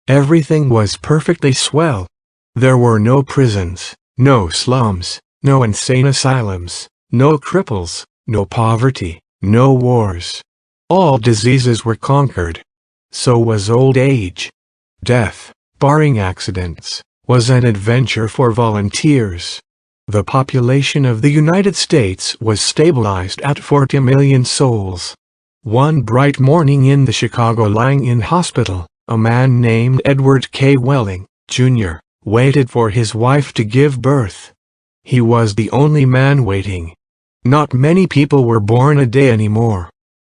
Everything was perfectly swell. There were no prisons, no slums, no insane asylums, no cripples, no poverty, no wars. All diseases were conquered. So was old age. Death, barring accidents, was an adventure for volunteers. The population of the United States was stabilized at 40 million souls. One bright morning in the Chicago lying-in hospital, a man named Edward K. Welling, Jr., waited for his wife to give birth. He was the only man waiting. Not many people were born a day anymore.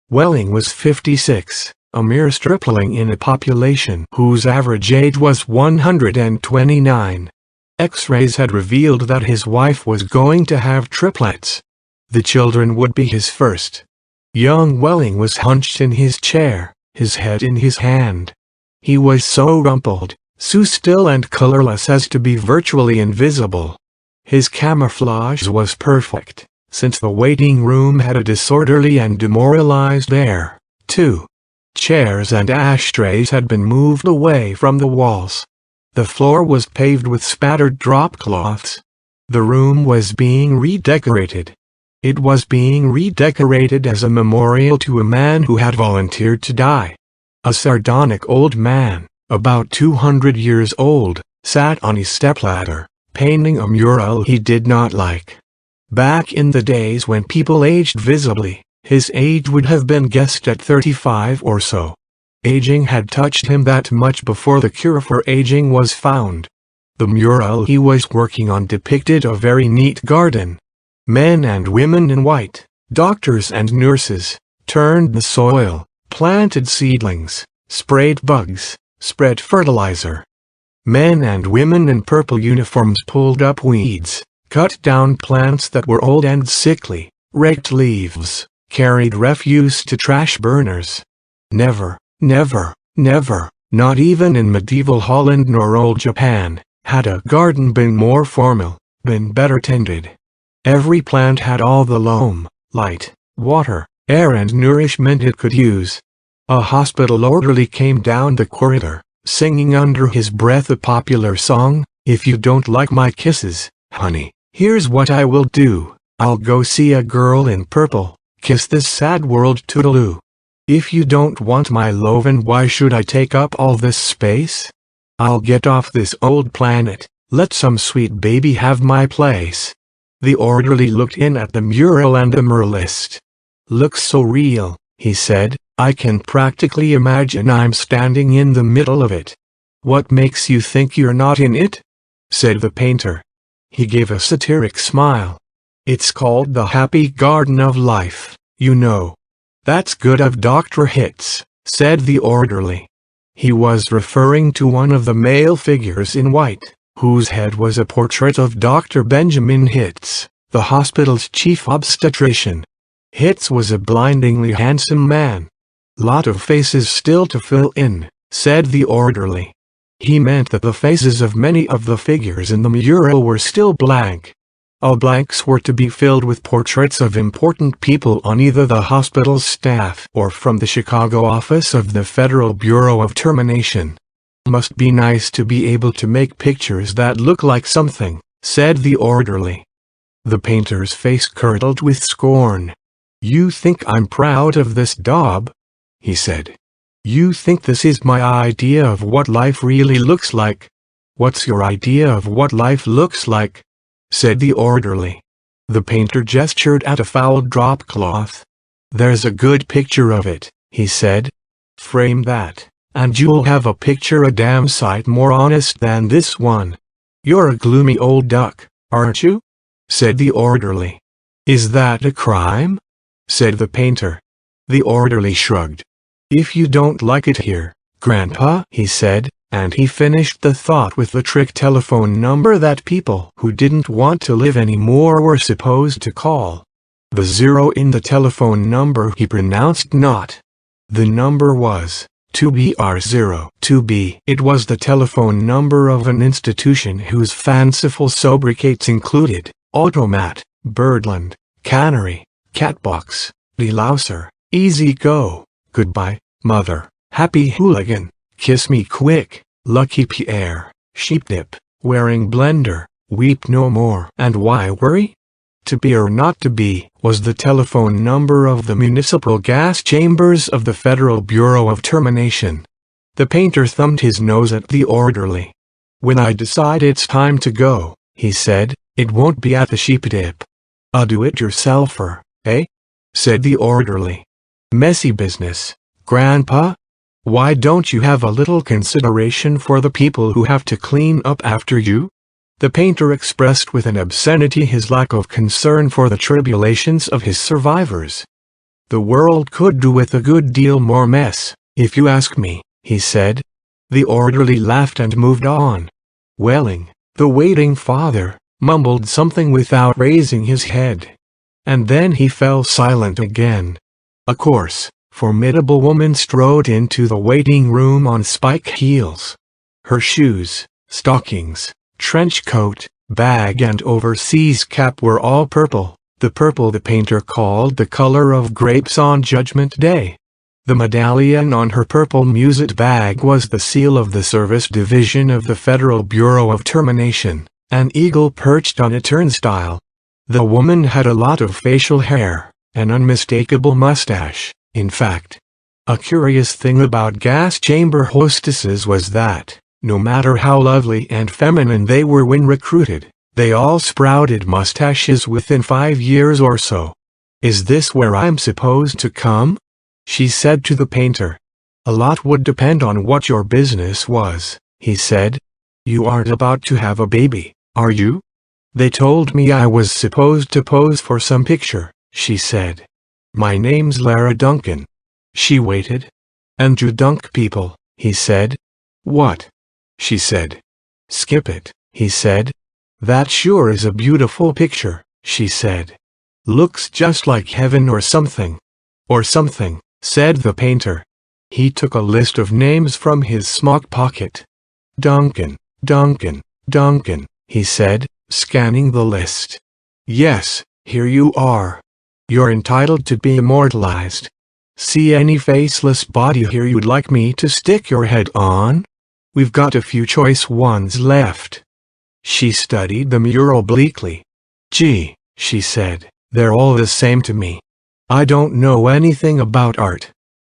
Welling was 56, a mere stripling in a population whose average age was 129. X-rays had revealed that his wife was going to have triplets. The children would be his first. Young Welling was hunched in his chair, his head in his hand. He was so rumpled, so still and colorless as to be virtually invisible. His camouflage was perfect, since the waiting room had a disorderly and demoralized air, too. Chairs and ashtrays had been moved away from the walls. The floor was paved with spattered drop cloths. The room was being redecorated. It was being redecorated as a memorial to a man who had volunteered to die. A sardonic old man, about 200 years old, sat on his stepladder, painting a mural he did not like. Back in the days when people aged visibly, his age would have been guessed at 35 or so. Aging had touched him that much before the cure for aging was found. The mural he was working on depicted a very neat garden. Men and women in white, doctors and nurses, turned the soil, planted seedlings, sprayed bugs, spread fertilizer. Men and women in purple uniforms pulled up weeds, cut down plants that were old and sickly, raked leaves, carried refuse to trash burners. Never, never, not even in medieval Holland nor old Japan, had a garden been more formal, been better tended. Every plant had all the loam, light, water, air and nourishment it could use. A hospital orderly came down the corridor, singing under his breath a popular song, "If you don't like my kisses, honey, here's what I will do. I'll go see a girl in purple, kiss this sad world toodaloo. If you don't want my love, then why should I take up all this space? I'll get off this old planet, let some sweet baby have my place." The orderly looked in at the mural and the muralist. "Looks so real," he said, "I can practically imagine I'm standing in the middle of it." "What makes you think you're not in it?" said the painter. He gave a satiric smile. "It's called the happy garden of life, you know." "That's good of Dr. Hitz," said the orderly. He was referring to one of the male figures in white, whose head was a portrait of Dr. Benjamin Hitz, the hospital's chief obstetrician. Hitz was a blindingly handsome man. "Lot of faces still to fill in," said the orderly. He meant that the faces of many of the figures in the mural were still blank. All blanks were to be filled with portraits of important people on either the hospital's staff or from the Chicago office of the Federal Bureau of Termination. "Must be nice to be able to make pictures that look like something," said the orderly. The painter's face curdled with scorn. "You think I'm proud of this daub?" he said. "You think this is my idea of what life really looks like?" "What's your idea of what life looks like?" said the orderly. The painter gestured at a foul drop cloth. "There's a good picture of it," he said. "Frame that, and you'll have a picture a damn sight more honest than this one." "You're a gloomy old duck, aren't you?" said the orderly. "Is that a crime?" said the painter. The orderly shrugged. "If you don't like it here, Grandpa," he said, and he finished the thought with the trick telephone number that people who didn't want to live anymore were supposed to call. The zero in the telephone number he pronounced not. The number was 2BR0 2B. It was the telephone number of an institution whose fanciful sobriquets included Automat, Birdland, Cannery, Catbox, Delouser, Easy Go, Goodbye, Mother, Happy Hooligan, Kiss Me Quick, Lucky Pierre, sheepdip, wearing blender, weep no more. And why worry? To be or not to be was the telephone number of the municipal gas chambers of the Federal Bureau of Termination. The painter thumbed his nose at the orderly. When I decide it's time to go, he said, it won't be at the sheepdip. A do-it-yourselfer, eh? Said the orderly. Messy business, Grandpa? Why don't you have a little consideration for the people who have to clean up after you? The painter expressed with an obscenity his lack of concern for the tribulations of his survivors. The world could do with a good deal more mess, if you ask me, he said. The orderly laughed and moved on. Welling, the waiting father, mumbled something without raising his head. And then he fell silent again. A coarse, formidable woman strode into the waiting room on spike heels. Her shoes, stockings, trench coat, bag and overseas cap were all purple, the purple the painter called the color of grapes on Judgment Day. The medallion on her purple musette bag was the seal of the Service Division of the Federal Bureau of Termination, an eagle perched on a turnstile. The woman had a lot of facial hair, an unmistakable mustache, in fact. A curious thing about gas chamber hostesses was that, no matter how lovely and feminine they were when recruited, they all sprouted mustaches within 5 years or so. Is this where I'm supposed to come? She said to the painter. A lot would depend on what your business was, he said. You aren't about to have a baby, are you? They told me I was supposed to pose for some picture, she said. My name's Lara Duncan. She waited. And you dunk people, he said. What? She said. Skip it, he said. That sure is a beautiful picture, she said. Looks just like heaven or something. Or something, said the painter. He took a list of names from his smock pocket. Duncan, Duncan, Duncan, he said, scanning the list. Yes, here you are. You're entitled to be immortalized. See any faceless body here you'd like me to stick your head on? We've got a few choice ones left. She studied the mural bleakly. Gee, she said, they're all the same to me. I don't know anything about art.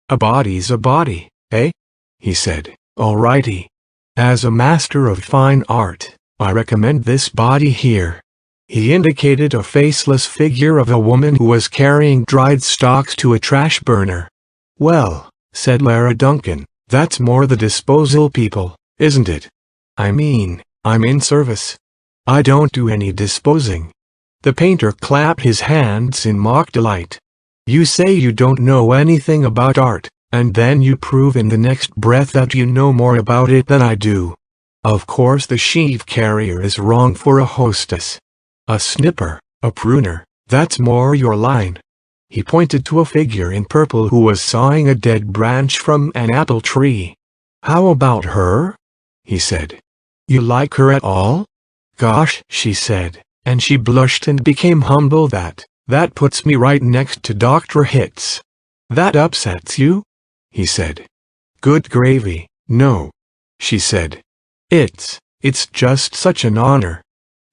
A body's a body, eh? He said. Alrighty. As a master of fine art, I recommend this body here. He indicated a faceless figure of a woman who was carrying dried stalks to a trash burner. Well, said Lara Duncan, that's more the disposal people, isn't it? I mean, I'm in service. I don't do any disposing. The painter clapped his hands in mock delight. You say you don't know anything about art, and then you prove in the next breath that you know more about it than I do. Of course the sheave carrier is wrong for a hostess. A snipper, a pruner, that's more your line. He pointed to a figure in purple who was sawing a dead branch from an apple tree. How about her? He said. You like her at all? Gosh, she said, and she blushed and became humble. That puts me right next to Dr. Hitz. That upsets you? He said. Good gravy, no. She said. It's just such an honor.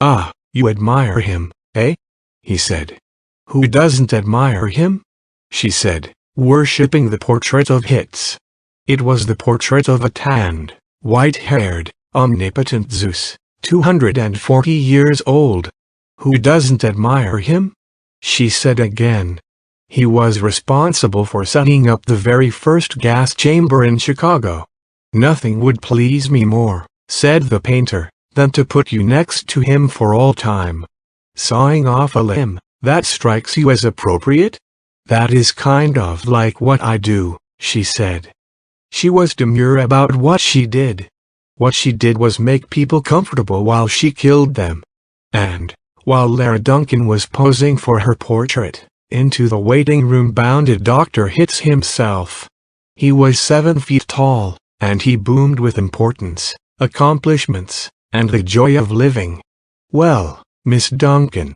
Ah, you admire him, eh? He said. Who doesn't admire him? She said, worshipping the portrait of Hitz. It was the portrait of a tanned, white-haired, omnipotent Zeus, 240 years old. Who doesn't admire him? She said again. He was responsible for setting up the very first gas chamber in Chicago. Nothing would please me more, said the painter, than to put you next to him for all time. Sawing off a limb, that strikes you as appropriate? That is kind of like what I do, she said. She was demure about what she did. What she did was make people comfortable while she killed them. And, while Lara Duncan was posing for her portrait, into the waiting room bounded Dr. Hitz himself. He was 7 feet tall, and he boomed with importance, accomplishments, and the joy of living. Well, Miss Duncan,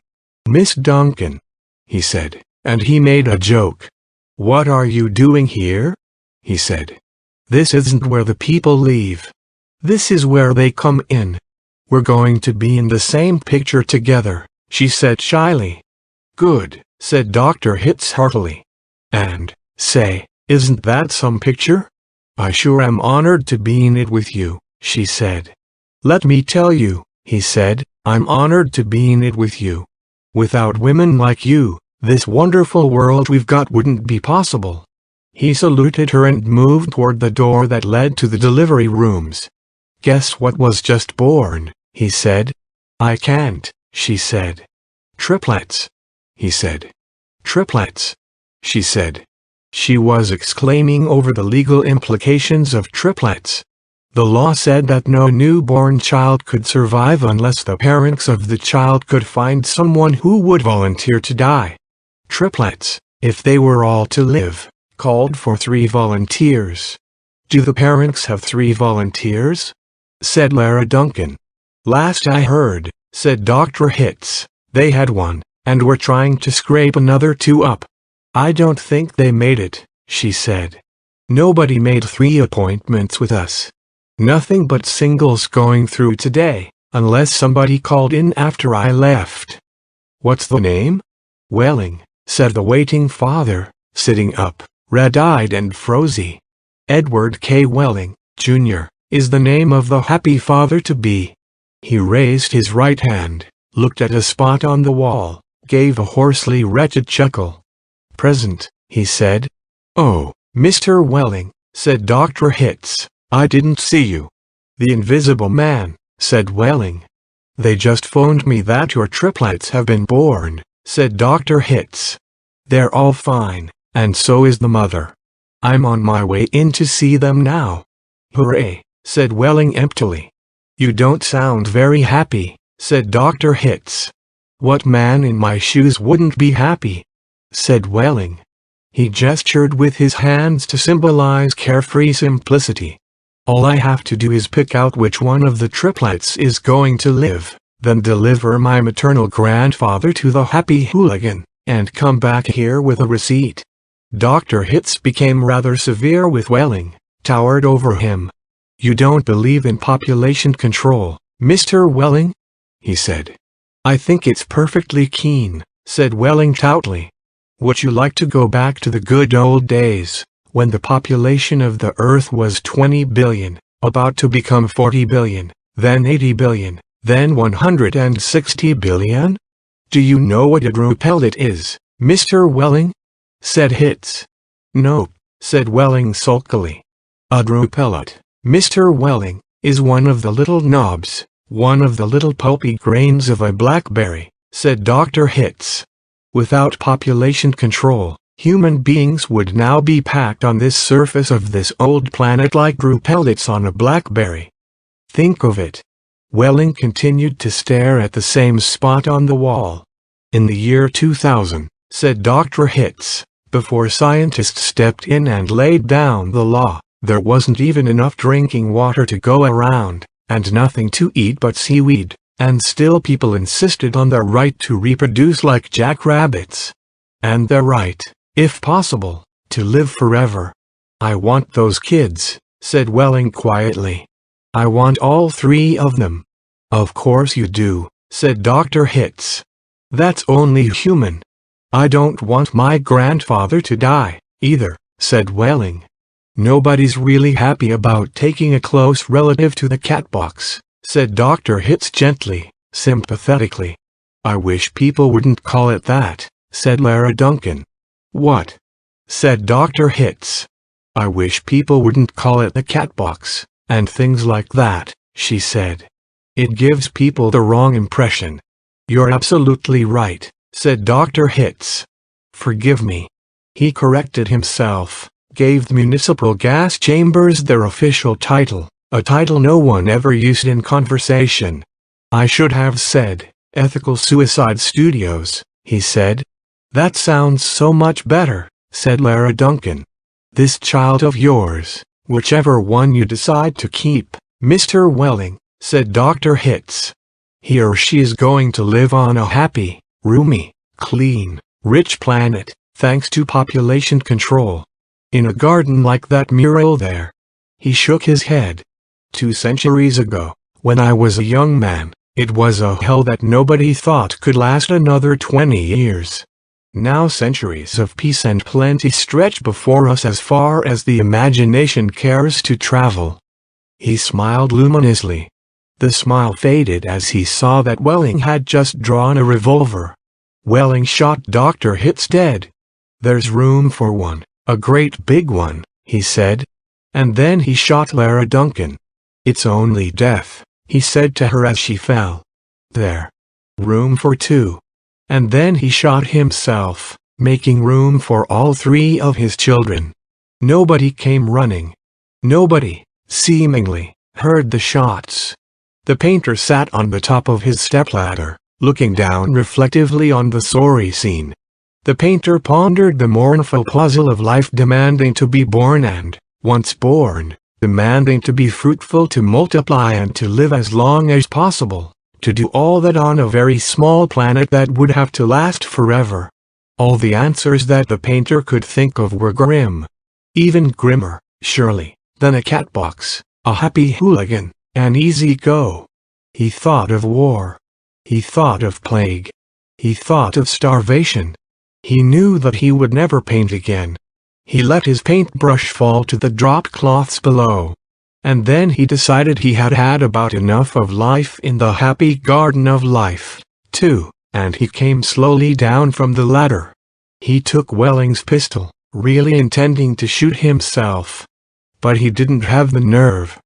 he said, and he made a joke. What are you doing here? He said. This isn't where the people leave. This is where they come in. We're going to be in the same picture together, she said shyly. Good, said Dr. Hitz heartily. And, say, isn't that some picture? I sure am honored to be in it with you, she said. Let me tell you, he said, I'm honored to be in it with you. Without women like you, this wonderful world we've got wouldn't be possible. He saluted her and moved toward the door that led to the delivery rooms. Guess what was just born, he said. I can't, she said. Triplets, he said. Triplets, she said. She was exclaiming over the legal implications of triplets. The law said that no newborn child could survive unless the parents of the child could find someone who would volunteer to die. Triplets, if they were all to live, called for 3 volunteers. Do the parents have 3 volunteers? Said Lara Duncan. Last I heard, said Dr. Hitz, they had 1, and were trying to scrape another 2 up. I don't think they made it, she said. Nobody made 3 appointments with us. Nothing but singles going through today, unless somebody called in after I left. What's the name? Welling, said the waiting father, sitting up, red-eyed and frosy. Edward K. Welling, Jr., is the name of the happy father-to-be. He raised his right hand, looked at a spot on the wall, gave a hoarsely wretched chuckle. Present, he said. Oh, Mr. Welling, said Dr. Hitz, I didn't see you. The Invisible Man, said Welling. They just phoned me that your triplets have been born, said Dr. Hitz. They're all fine, and so is the mother. I'm on my way in to see them now. Hooray, said Welling emptily. You don't sound very happy, said Dr. Hitz. What man in my shoes wouldn't be happy? Said Welling. He gestured with his hands to symbolize carefree simplicity. All I have to do is pick out which one of the triplets is going to live, then deliver my maternal grandfather to the happy hooligan, and come back here with a receipt. Dr. Hitz became rather severe with Welling, towered over him. You don't believe in population control, Mr. Welling? He said. I think it's perfectly keen, said Welling stoutly. Would you like to go back to the good old days, when the population of the Earth was 20 billion, about to become 40 billion, then 80 billion, then 160 billion? Do you know what a drupellet is, Mr. Welling? Said Hitz. Nope, said Welling sulkily. A drupellet, Mr. Welling, is one of the little knobs, one of the little pulpy grains of a blackberry, said Dr. Hitz. Without population control, human beings would now be packed on this surface of this old planet like drupellets on a blackberry. Think of it. Welling continued to stare at the same spot on the wall. In the year 2000, said Dr. Hitz, before scientists stepped in and laid down the law, there wasn't even enough drinking water to go around, and nothing to eat but seaweed, and still people insisted on their right to reproduce like jackrabbits. And their right, if possible, to live forever. I want those kids, said Welling quietly. I want all 3 of them. Of course you do, said Dr. Hitz. That's only human. I don't want my grandfather to die, either, said Welling. Nobody's really happy about taking a close relative to the catbox, said Dr. Hitz gently, sympathetically. I wish people wouldn't call it that, said Lara Duncan. What? Said Dr. Hitz. I wish people wouldn't call it the catbox, and things like that, she said. It gives people the wrong impression. You're absolutely right, said Dr. Hitz. Forgive me. He corrected himself, gave the municipal gas chambers their official title, a title no one ever used in conversation. I should have said, Ethical Suicide Studios, he said. That sounds so much better, said Lara Duncan. This child of yours, whichever one you decide to keep, Mr. Welling, said Dr. Hitz. He or she is going to live on a happy, roomy, clean, rich planet, thanks to population control. In a garden like that mural there. He shook his head. 2 centuries ago, when I was a young man, it was a hell that nobody thought could last another 20 years. Now centuries of peace and plenty stretch before us as far as the imagination cares to travel." He smiled luminously. The smile faded as he saw that Welling had just drawn a revolver. Welling shot Dr. Hitz dead. "There's room for one, a great big one," he said. And then he shot Lara Duncan. "It's only death," he said to her as she fell. "There. Room for 2. And then he shot himself, making room for all 3 of his children. Nobody came running. Nobody, seemingly, heard the shots. The painter sat on the top of his stepladder, looking down reflectively on the sorry scene. The painter pondered the mournful puzzle of life, demanding to be born and, once born, demanding to be fruitful, to multiply and to live as long as possible, to do all that on a very small planet that would have to last forever. All the answers that the painter could think of were grim. Even grimmer, surely, than a catbox, a happy hooligan, an easy go. He thought of war. He thought of plague. He thought of starvation. He knew that he would never paint again. He let his paintbrush fall to the dropped cloths below. And then he decided he had had about enough of life in the happy garden of life, too, and he came slowly down from the ladder. He took Welling's pistol, really intending to shoot himself. But he didn't have the nerve.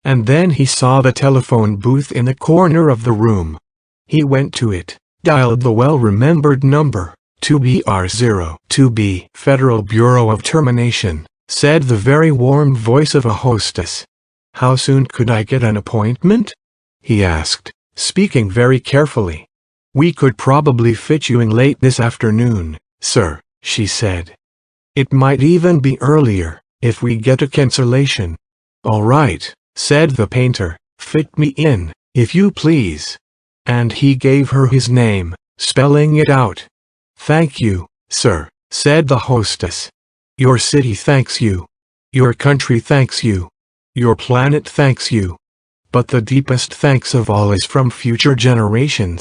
And then he saw the telephone booth in the corner of the room. He went to it, dialed the well-remembered number. 2BR0. 2B. Federal Bureau of Termination, said the very warm voice of a hostess. "How soon could I get an appointment?" he asked, speaking very carefully. "We could probably fit you in late this afternoon, sir," she said. "It might even be earlier, if we get a cancellation." "All right," said the painter, "fit me in, if you please." And he gave her his name, spelling it out. "Thank you, sir," said the hostess. "Your city thanks you. Your country thanks you. Your planet thanks you. But the deepest thanks of all is from future generations."